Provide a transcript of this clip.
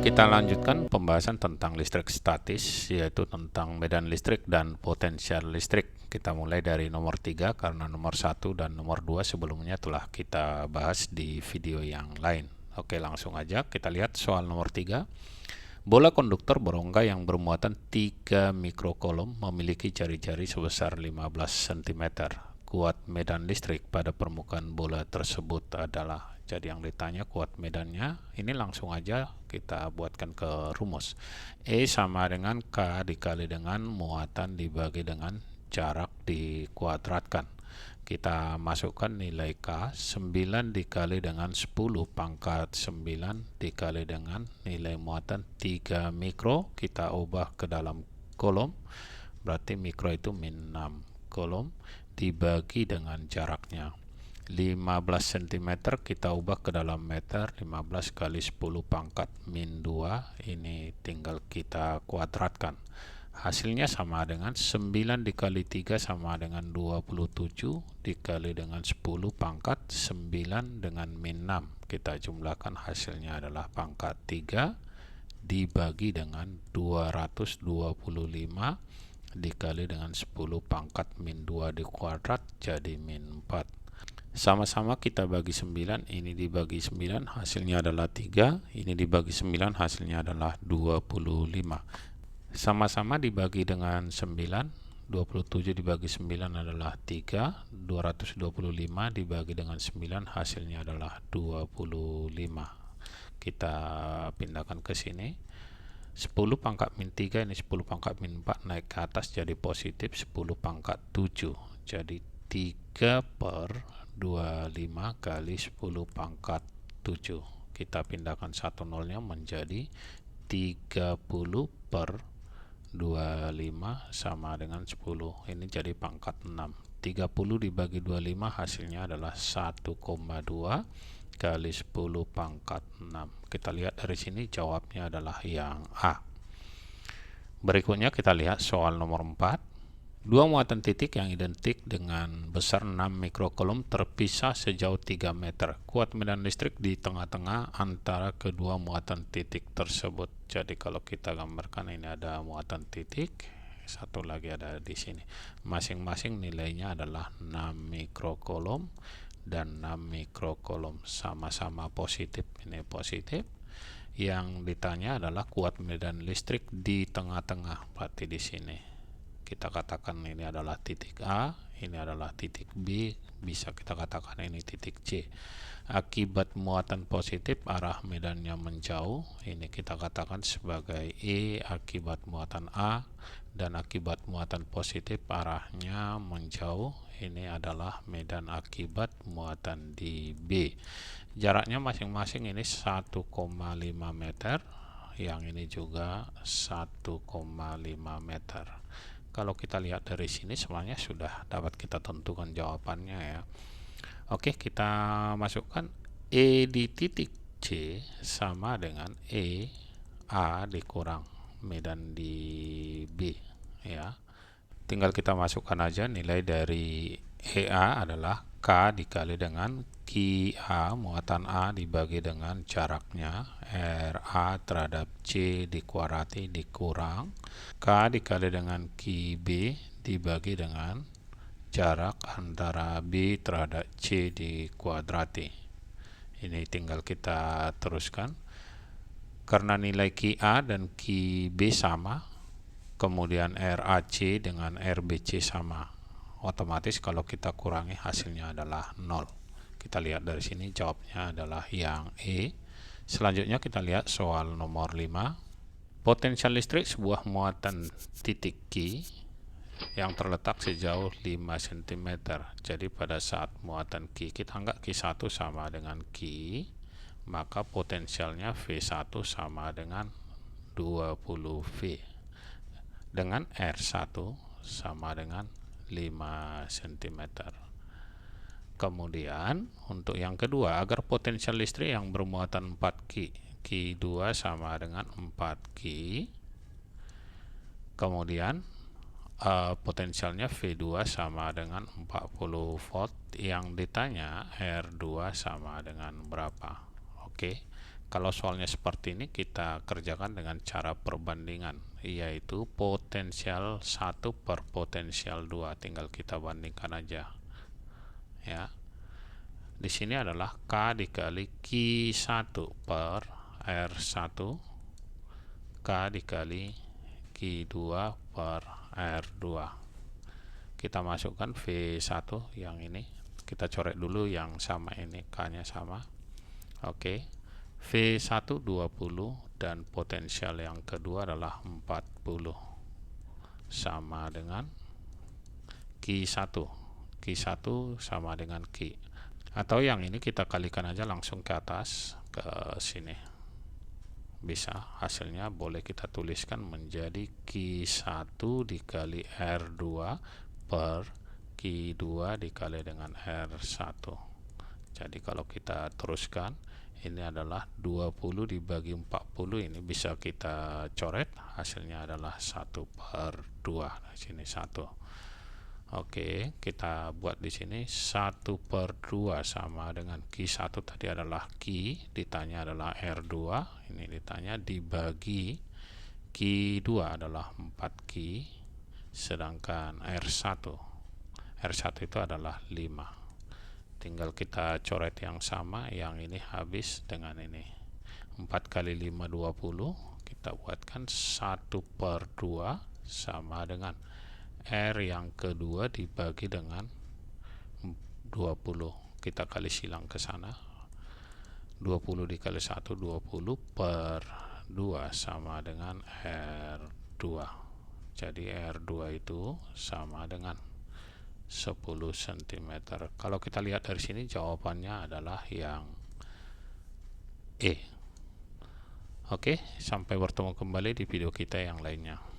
Kita lanjutkan pembahasan tentang listrik statis, yaitu tentang medan listrik dan potensial listrik. Kita mulai dari nomor 3 karena nomor 1 dan nomor 2 sebelumnya telah kita bahas di video yang lain. Oke, langsung aja kita lihat soal nomor 3. Bola konduktor berongga yang bermuatan 3 mikrokolom memiliki jari-jari sebesar 15 cm. Kuat medan listrik pada permukaan bola tersebut adalah, jadi yang ditanya kuat medannya. Ini langsung aja kita buatkan ke rumus. E sama dengan K dikali dengan muatan dibagi dengan jarak dikuadratkan. Kita masukkan nilai K, 9 dikali dengan 10 pangkat 9 dikali dengan nilai muatan 3 mikro, kita ubah ke dalam kolom, berarti mikro itu min 6 kolom, dibagi dengan jaraknya 15 cm, kita ubah ke dalam meter, 15 kali 10 pangkat min 2, ini tinggal kita kuadratkan. Hasilnya sama dengan 9 dikali 3 sama dengan 27 dikali dengan 10 pangkat 9 dengan min 6. Kita jumlahkan, hasilnya adalah pangkat 3 dibagi dengan 225 dikali dengan 10 pangkat min 2 dikuadrat jadi min 4. Sama-sama kita bagi 9, ini dibagi 9 hasilnya adalah 3, ini dibagi 9 hasilnya adalah 25. Sama-sama dibagi dengan 9, 27 dibagi 9 adalah 3, 225 dibagi dengan 9 hasilnya adalah 25. Kita pindahkan ke sini. 10 pangkat min 3, ini 10 pangkat min 4 naik ke atas jadi positif 10 pangkat 7. Jadi 3 per 25 kali 10 pangkat 7. Kita pindahkan satu nolnya menjadi 30 per 25 sama dengan 10. Ini jadi pangkat 6. 30 dibagi 25 hasilnya adalah 1,2 kali 10 pangkat 6. Kita lihat dari sini jawabnya adalah yang A. Berikutnya kita lihat soal nomor 4. Dua muatan titik yang identik dengan besar 6 mikrokolom terpisah sejauh 3 meter. Kuat medan listrik di tengah-tengah antara kedua muatan titik tersebut. Jadi kalau kita gambarkan, ini ada muatan titik, satu lagi ada di sini. Masing-masing nilainya adalah 6 mikrokolom dan 6 mikrokolom, sama-sama positif. Ini positif. Yang ditanya adalah kuat medan listrik di tengah-tengah, berarti di sini. Kita katakan ini adalah titik A, ini adalah titik B, bisa kita katakan ini titik C. Akibat muatan positif arah medannya menjauh, ini kita katakan sebagai E akibat muatan A, dan akibat muatan positif arahnya menjauh, ini adalah medan akibat muatan di B. Jaraknya masing-masing ini 1,5 meter, yang ini juga 1,5 meter. Kalau kita lihat dari sini semuanya sudah dapat kita tentukan jawabannya ya. Oke, kita masukkan E di titik C sama dengan E A dikurang medan di B ya. Tinggal kita masukkan aja nilai dari EA adalah K dikali dengan QA, muatan A dibagi dengan jaraknya, RA terhadap C dikuadrati dikurang K dikali dengan QB dibagi dengan jarak antara B terhadap C dikuadrati. Ini tinggal kita teruskan. Karena nilai QA dan QB sama, kemudian RAC dengan RBC sama, otomatis kalau kita kurangi hasilnya adalah 0. Kita lihat dari sini jawabnya adalah yang E. Selanjutnya kita lihat soal nomor 5. Potensial listrik sebuah muatan titik Q yang terletak sejauh 5 cm. Jadi pada saat muatan Q, kita anggap Q1 sama dengan Q, maka potensialnya V1 sama dengan 20V dengan R1 sama dengan 5 cm. Kemudian untuk yang kedua, agar potensial listrik yang bermuatan 4Q, Q2 sama dengan 4Q, kemudian potensialnya V2 sama dengan 40 volt, yang ditanya R2 sama dengan berapa. Oke, kalau soalnya seperti ini kita kerjakan dengan cara perbandingan, yaitu potensial 1 per potensial 2, tinggal kita bandingkan aja ya. Di sini adalah K dikali Q1 per R1, K dikali Q2 per R2. Kita masukkan V1 yang ini, kita coret dulu yang sama ini, K nya sama. Oke, V1 20 dan potensial yang kedua adalah 40 sama dengan Q1. Q1 sama dengan Q. Atau yang ini kita kalikan aja langsung ke atas, ke sini. Bisa, hasilnya boleh kita tuliskan menjadi Q1 dikali R2 per Q2 dikali dengan R1. Jadi kalau kita teruskan, ini adalah 20 dibagi 40, ini bisa kita coret, hasilnya adalah 1 per 2. Di sini 1. Oke, kita buat di sini 1 per 2 sama dengan Q1 tadi adalah Q, ditanya adalah R2, ini ditanya dibagi Q2 adalah 4Q, sedangkan R1 itu adalah 5. Tinggal kita coret yang sama, yang ini habis dengan ini. 4 kali 5 20, kita buatkan 1 per 2 sama dengan R yang kedua dibagi dengan 20, kita kali silang ke sana, 20 dikali 1 20 per 2 sama dengan R2. Jadi R2 itu sama dengan 10 cm. Kalau kita lihat dari sini jawabannya adalah yang E. Oke, sampai bertemu kembali di video kita yang lainnya.